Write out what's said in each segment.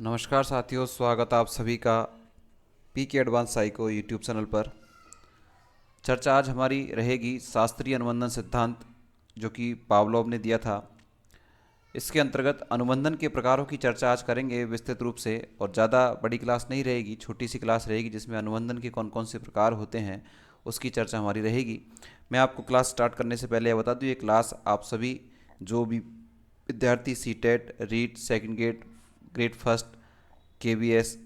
नमस्कार साथियों, स्वागत आप सभी का पी के एडवांस साइको यूट्यूब चैनल पर। चर्चा आज हमारी रहेगी शास्त्रीय अनुबंधन सिद्धांत, जो कि पावलोव ने दिया था। इसके अंतर्गत अनुबंधन के प्रकारों की चर्चा आज करेंगे विस्तृत रूप से, और ज़्यादा बड़ी क्लास नहीं रहेगी, छोटी सी क्लास रहेगी जिसमें अनुबंधन के कौन कौन से प्रकार होते हैं उसकी चर्चा हमारी रहेगी। मैं आपको क्लास स्टार्ट करने से पहले यह बता दूँ, ये क्लास आप सभी जो भी विद्यार्थी C TET, REET, second grade, grade first, K V S,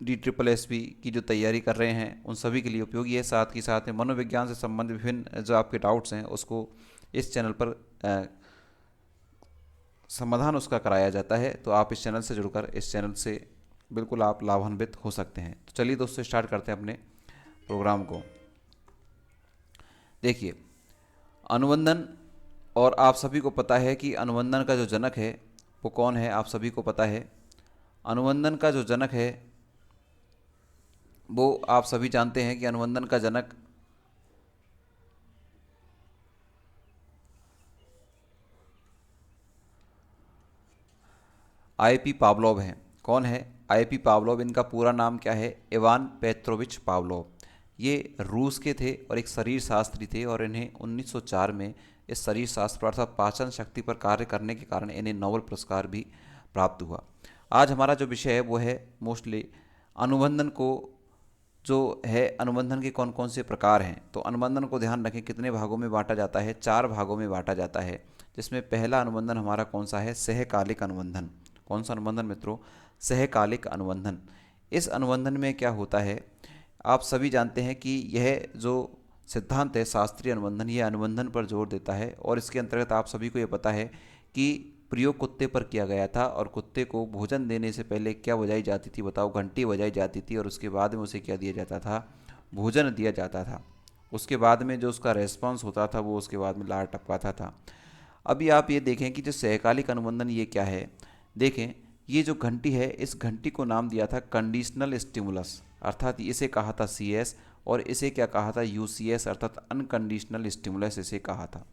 D triple S P की जो तैयारी कर रहे हैं उन सभी के लिए उपयोगी है। साथ ही साथ में मनोविज्ञान से संबंधित विभिन्न जो आपके डाउट्स हैं उसको इस चैनल पर समाधान उसका कराया जाता है। तो आप इस चैनल से जुड़कर इस चैनल से बिल्कुल आप लाभान्वित हो सकते हैं। तो चलिए दोस्तों, स्टार्ट करते हैं अपने प्रोग्राम को। देखिए, अनुबंधन, और आप सभी को पता है कि अनुबंधन का जो जनक है वो कौन है, आप सभी को पता है। अनुबंधन का जो जनक है वो आप सभी जानते हैं कि अनुबंधन का जनक आईपी पावलोव हैं। कौन है? IP Pavlov. इनका पूरा नाम क्या है? Ivan Petrovich Pavlov. ये रूस के थे और एक शरीर शास्त्री थे, और इन्हें 1904 में इस शरीर शास्त्र पर अर्थात पाचन शक्ति पर कार्य करने के कारण इन्हें नोबेल पुरस्कार भी प्राप्त हुआ। आज हमारा जो विषय है वो है मोस्टली अनुबंधन को, जो है अनुबंधन के कौन कौन से प्रकार हैं। तो अनुबंधन को ध्यान रखें, कितने भागों में बांटा जाता है? 4 भागों में बांटा जाता है, जिसमें पहला अनुबंधन हमारा कौन सा है? सहकालिक अनुबंधन। कौन सा अनुबंधन मित्रों? सहकालिक अनुबंधन। इस अनुबंधन में क्या होता है, आप सभी जानते हैं कि यह जो सिद्धांत है शास्त्रीय अनुबंधन, यह अनुबंधन पर जोर देता है। और इसके अंतर्गत आप सभी को यह पता है कि प्रयोग कुत्ते पर किया गया था, और कुत्ते को भोजन देने से पहले क्या बजाई जाती थी? बताओ। घंटी बजाई जाती थी, और उसके बाद में उसे क्या दिया जाता था? भोजन दिया जाता था। उसके बाद में जो उसका रेस्पॉन्स होता था वो उसके बाद में लार टपकाता था। अभी आप ये देखें कि जो सहकालिक अनुबंधन ये क्या है। देखें, ये जो घंटी है, इस घंटी को नाम दिया था कंडीशनल स्टिमुलस, अर्थात इसे कहा था सी एस, और इसे क्या कहा था? यू सी एस, अर्थात अनकंडीशनल स्टिमुलस इसे कहा था।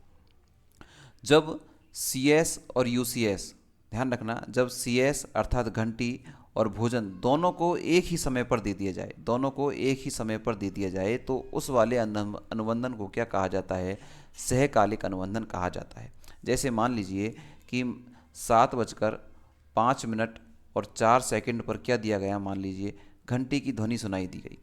जब सी एस और यू सी एस, ध्यान रखना, जब सी एस अर्थात घंटी और भोजन दोनों को एक ही समय पर दे दिया जाए, दोनों को एक ही समय पर दे दिया जाए, तो उस वाले अनुबंधन को क्या कहा जाता है? सहकालिक अनुबंधन कहा जाता है। जैसे मान लीजिए कि 7:05 और 4 सेकंड पर क्या दिया गया? मान लीजिए घंटी की ध्वनि सुनाई दी गई।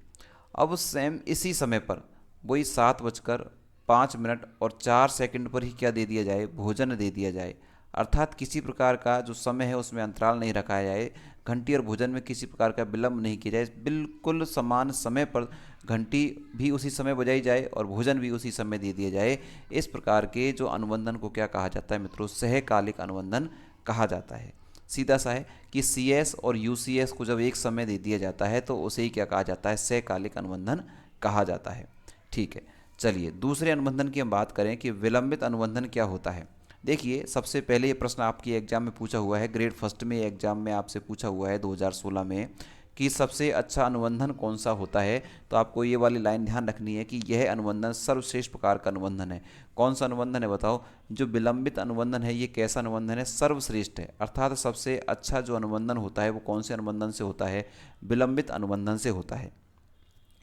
अब सेम इसी समय पर वही 7:05 और 4 सेकंड पर ही क्या दे दिया जाए? भोजन दे दिया जाए। अर्थात किसी प्रकार का जो समय है उसमें अंतराल नहीं रखा जाए, घंटी और भोजन में किसी प्रकार का विलंब नहीं किया जाए, बिल्कुल समान समय पर घंटी भी उसी समय बजाई जाए और भोजन भी उसी समय दे दिया जाए। इस प्रकार के जो अनुबंधन को क्या कहा जाता है मित्रों? सहकालिक अनुबंधन कहा जाता है। सीधा सा है कि सी एस और यू सी एस को जब एक समय दे दिया जाता है तो उसे ही क्या कहा जाता है? सहकालिक अनुबंधन कहा जाता है। ठीक है, चलिए दूसरे अनुबंधन की हम बात करें कि विलंबित अनुबंधन क्या होता है। देखिए, सबसे पहले ये प्रश्न आपकी एग्जाम में पूछा हुआ है, ग्रेड फर्स्ट में एग्जाम में आपसे पूछा हुआ है 2016 में, कि सबसे अच्छा अनुबंधन कौन सा होता है। तो आपको ये वाली लाइन ध्यान रखनी है कि यह अनुबंधन सर्वश्रेष्ठ प्रकार का अनुबंधन है। कौन सा अनुबंधन है बताओ? जो विलंबित अनुबंधन है, ये कैसा अनुबंधन है? सर्वश्रेष्ठ है। अर्थात सबसे अच्छा जो अनुबंधन होता है वो कौन से अनुबंधन से होता है? विलंबित अनुबंधन से होता है।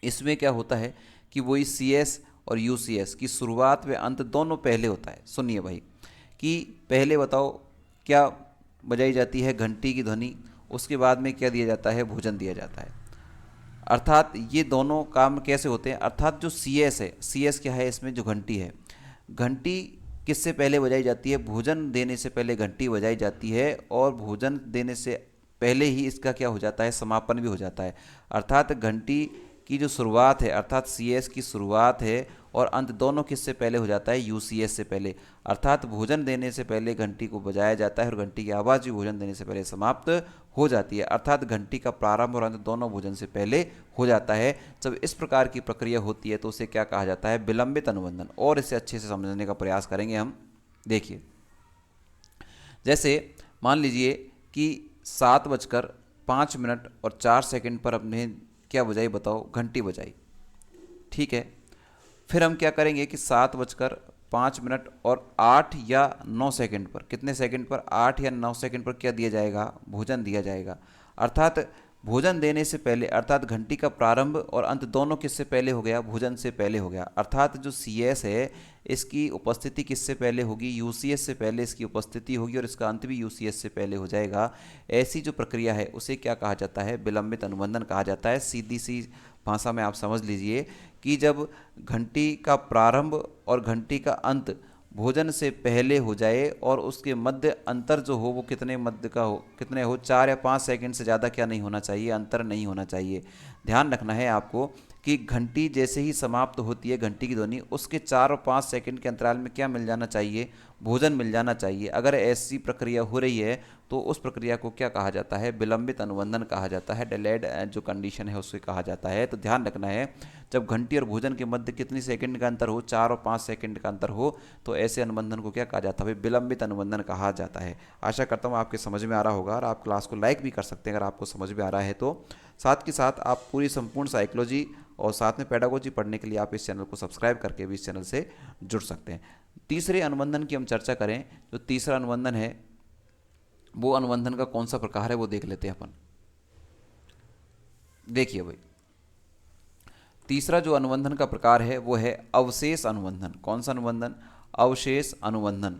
इसमें क्या होता है कि वही सी एस और यू सी एस की शुरुआत व अंत दोनों पहले होता है। सुनिए भाई, कि पहले बताओ क्या बजाई जाती है? घंटी की ध्वनि। उसके बाद में क्या दिया जाता है? भोजन दिया जाता है। अर्थात ये दोनों काम कैसे होते हैं? अर्थात जो सी एस है, सी एस क्या है? इसमें जो घंटी है, घंटी किससे पहले बजाई जाती है? भोजन देने से पहले घंटी बजाई जाती है, और भोजन देने से पहले ही इसका क्या हो जाता है? समापन भी हो जाता है। अर्थात घंटी की जो शुरुआत है, अर्थात सी एस की शुरुआत है और अंत दोनों किससे पहले हो जाता है? यू सी एस से पहले। अर्थात भोजन देने से पहले घंटी को बजाया जाता है, और घंटी की आवाज़ भी भोजन देने से पहले समाप्त हो जाती है। अर्थात घंटी का प्रारंभ और अंत दोनों भोजन से पहले हो जाता है। जब इस प्रकार की प्रक्रिया होती है तो उसे क्या कहा जाता है? विलंबित अनुबंधन। और इसे अच्छे से समझने का प्रयास करेंगे हम। देखिए, जैसे मान लीजिए कि 7:05 और 4 सेकंड पर अपने क्या बजाई? बताओ। घंटी बजाई। ठीक है, फिर हम क्या करेंगे कि 7:05 और 8 या 9 सेकंड पर, कितने सेकंड पर? 8 या 9 सेकंड पर क्या दिया जाएगा? भोजन दिया जाएगा। अर्थात भोजन देने से पहले, अर्थात घंटी का प्रारंभ और अंत दोनों किससे पहले हो गया, भोजन से पहले हो गया। अर्थात जो सी एस है इसकी उपस्थिति किससे पहले होगी, यू सी एस से पहले इसकी उपस्थिति होगी और इसका अंत भी यू सी एस से पहले हो जाएगा। ऐसी जो प्रक्रिया है उसे क्या कहा जाता है, विलंबित अनुबंधन कहा जाता है। सीधी सी भाषा में आप समझ लीजिए कि जब घंटी का प्रारंभ और घंटी का अंत भोजन से पहले हो जाए और उसके मध्य अंतर जो हो वो कितने मध्य का हो, कितने हो, 4 या 5 सेकंड से ज़्यादा क्या नहीं होना चाहिए, अंतर नहीं होना चाहिए। ध्यान रखना है आपको कि घंटी जैसे ही समाप्त होती है घंटी की ध्वनि, उसके 4 और 5 सेकंड के अंतराल में क्या मिल जाना चाहिए, भोजन मिल जाना चाहिए। अगर ऐसी प्रक्रिया हो रही है तो उस प्रक्रिया को क्या कहा जाता है, विलंबित अनुबंधन कहा जाता है। डिलेड जो कंडीशन है उससे कहा जाता है। तो ध्यान रखना है जब घंटी और भोजन के मध्य कितनी सेकंड का अंतर हो, 4 और 5 सेकंड का अंतर हो, तो ऐसे अनुबंधन को क्या कहा जाता है, विलंबित अनुबंधन कहा जाता है। आशा करता हूँ आपके समझ में आ रहा होगा और आप क्लास को लाइक भी कर सकते हैं अगर आपको समझ में आ रहा है तो। साथ के साथ आप पूरी संपूर्ण साइकोलॉजी और साथ में पेडागोजी पढ़ने के लिए आप इस चैनल को सब्सक्राइब करके भी इस चैनल से जुड़ सकते हैं। तीसरे अनुबंधन की हम चर्चा करें, जो तीसरा अनुबंधन है वो अनुबंधन का कौन सा प्रकार है वो देख लेते हैं अपन। देखिए भाई, तीसरा जो अनुबंधन का प्रकार है वो है अवशेष अनुबंधन। कौन सा अनुबंधन, अवशेष अनुबंधन।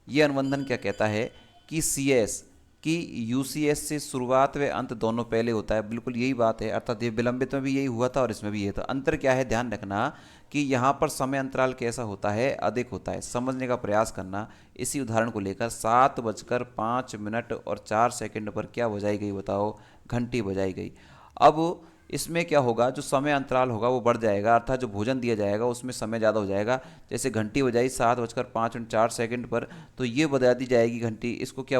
ये अनुबंधन क्या कहता है कि सी एस कि यू सी एस से शुरुआत व अंत दोनों पहले होता है। बिल्कुल यही बात है, अर्थात ये विलंबित में भी यही हुआ था और इसमें भी यही था। अंतर क्या है, ध्यान रखना कि यहाँ पर समय अंतराल कैसा होता है, अधिक होता है। समझने का प्रयास करना। इसी उदाहरण को लेकर 7:05 पर क्या बजाई गई, बताओ, घंटी बजाई गई। अब इसमें क्या होगा, जो समय अंतराल होगा वो बढ़ जाएगा, अर्थात जो भोजन दिया जाएगा उसमें समय ज़्यादा हो जाएगा। जैसे घंटी बजाई 7:05 पर, तो ये बजा दी जाएगी घंटी। इसको क्या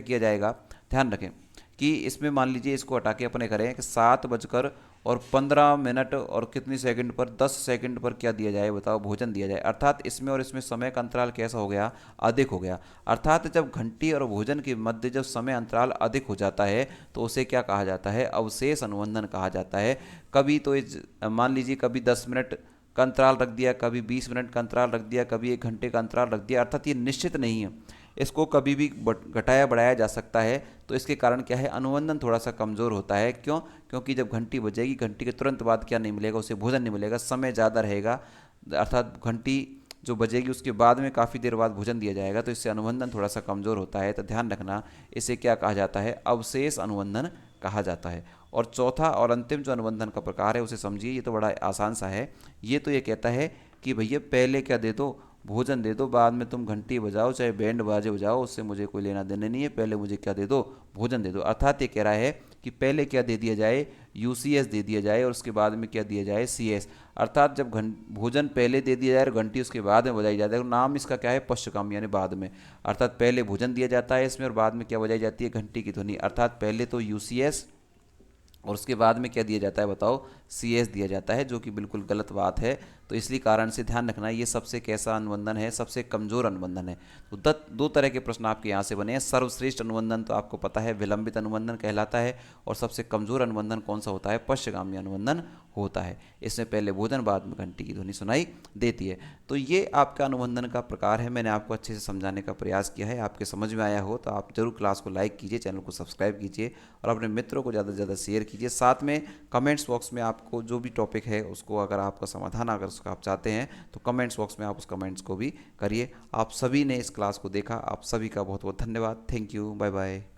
किया जाएगा, ध्यान रखें कि इसमें मान लीजिए इसको हटा के अपने करें कि 7:15 और कितनी सेकंड पर, 10 सेकंड पर क्या दिया जाए, बताओ, भोजन दिया जाए। अर्थात इसमें और इसमें समय का अंतराल कैसा हो गया, अधिक हो गया। अर्थात जब घंटी और भोजन के मध्य जब समय अंतराल अधिक हो जाता है तो उसे क्या कहा जाता है, अवशेष अनुबंधन कहा जाता है। कभी तो मान लीजिए कभी 10 मिनट का अंतराल रख दिया, कभी 20 मिनट का अंतराल रख दिया, कभी 1 घंटे का अंतराल रख दिया। अर्थात ये निश्चित नहीं है, इसको कभी भी घटाया बढ़ाया जा सकता है। तो इसके कारण क्या है, अनुबंधन थोड़ा सा कमज़ोर होता है। क्यों, क्योंकि जब घंटी बजेगी घंटी के तुरंत बाद क्या नहीं मिलेगा, उसे भोजन नहीं मिलेगा, समय ज़्यादा रहेगा। अर्थात घंटी जो बजेगी उसके बाद में काफ़ी देर बाद भोजन दिया जाएगा, तो इससे अनुबंधन थोड़ा सा कमज़ोर होता है। तो ध्यान रखना, इसे क्या कहा जाता है, अवशेष अनुबंधन कहा जाता है। और चौथा और अंतिम जो अनुबंधन का प्रकार है उसे समझिए, ये तो बड़ा आसान सा है। ये तो ये कहता है कि भैया पहले क्या दे दो, भोजन दे दो, बाद में तुम घंटी बजाओ चाहे बैंड बाजे बजाओ, उससे मुझे कोई लेना देना नहीं है, पहले मुझे क्या दे दो, भोजन दे दो। अर्थात ये कह रहा है कि पहले क्या दे दिया जाए, यू सी एस दे दिया जाए और उसके बाद में क्या दिया जाए, सी एस। अर्थात जब भोजन पहले दे दिया जाए और घंटी उसके बाद में बजाई जाती है, नाम इसका क्या है, पश्चगामी, यानी बाद में। अर्थात पहले भोजन दिया जाता है इसमें और बाद में क्या बजाई जाती है, घंटी की ध्वनि। अर्थात पहले तो यू सी एस और उसके बाद में क्या दिया जाता है, बताओ, सी एस दिया जाता है, जो कि बिल्कुल गलत बात है। तो इसलिए कारण से ध्यान रखना, ये सबसे कैसा अनुबंधन है, सबसे कमजोर अनुबंधन है। तो दो तरह के प्रश्न आपके यहाँ से बने हैं। सर्वश्रेष्ठ अनुबंधन तो आपको पता है विलंबित अनुबंधन कहलाता है, और सबसे कमजोर अनुबंधन कौन सा होता है, पश्चगामी अनुबंधन होता है। इसमें पहले भोजन बाद में घंटी की ध्वनि सुनाई देती है। तो ये आपका अनुबंधन का प्रकार है। मैंने आपको अच्छे से समझाने का प्रयास किया है। आपके समझ में आया हो तो आप जरूर क्लास को लाइक कीजिए, चैनल को सब्सक्राइब कीजिए और अपने मित्रों को ज़्यादा से ज़्यादा शेयर कीजिए। साथ में कमेंट्स बॉक्स में आपको जो भी टॉपिक है उसको अगर आपका समाधान अगर उसका आप चाहते हैं तो कमेंट्स बॉक्स में आप उस कमेंट्स को भी करिए। आप सभी ने इस क्लास को देखा, आप सभी का बहुत बहुत धन्यवाद। Thank you, bye bye.